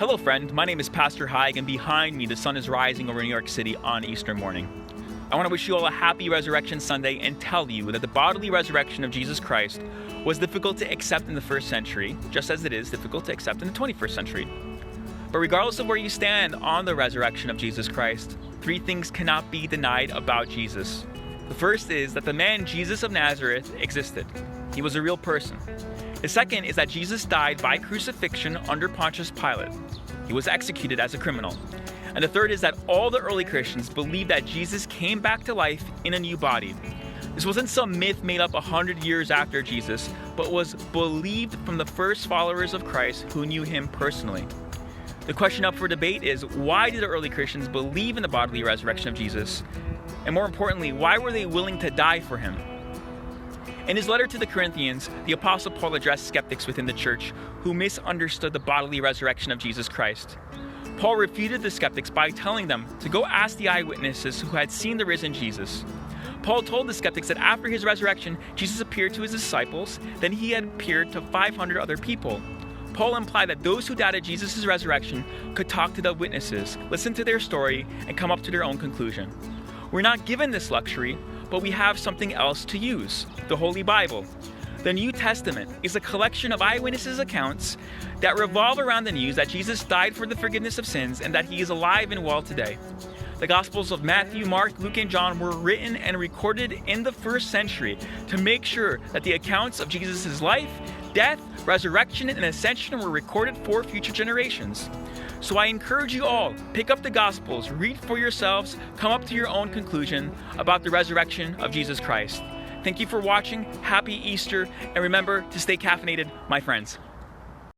Hello friend, my name is Pastor Haig, and behind me the sun is rising over New York City on Easter morning. I want to wish you all a happy Resurrection Sunday and tell you that the bodily resurrection of Jesus Christ was difficult to accept in the first century, just as it is difficult to accept in the 21st century. But regardless of where you stand on the resurrection of Jesus Christ, three things cannot be denied about Jesus. The first is that the man Jesus of Nazareth existed. He was a real person. The second is that Jesus died by crucifixion under Pontius Pilate. He was executed as a criminal. And the third is that all the early Christians believed that Jesus came back to life in a new body. This wasn't some myth made up 100 years after Jesus, but was believed from the first followers of Christ who knew him personally. The question up for debate is, why did the early Christians believe in the bodily resurrection of Jesus? And more importantly, why were they willing to die for him? In his letter to the Corinthians, the Apostle Paul addressed skeptics within the church who misunderstood the bodily resurrection of Jesus Christ. Paul refuted the skeptics by telling them to go ask the eyewitnesses who had seen the risen Jesus. Paul told the skeptics that after his resurrection, Jesus appeared to his disciples, then he had appeared to 500 other people. Paul implied that those who doubted Jesus' resurrection could talk to the witnesses, listen to their story, and come up to their own conclusion. We're not given this luxury, but we have something else to use, the Holy Bible. The New Testament is a collection of eyewitnesses' accounts that revolve around the news that Jesus died for the forgiveness of sins and that he is alive and well today. The Gospels of Matthew, Mark, Luke, and John were written and recorded in the first century to make sure that the accounts of Jesus' life, death, resurrection, and ascension were recorded for future generations. So I encourage you all, pick up the Gospels, read for yourselves, come up to your own conclusion about the resurrection of Jesus Christ. Thank you for watching, happy Easter, and remember to stay caffeinated, my friends.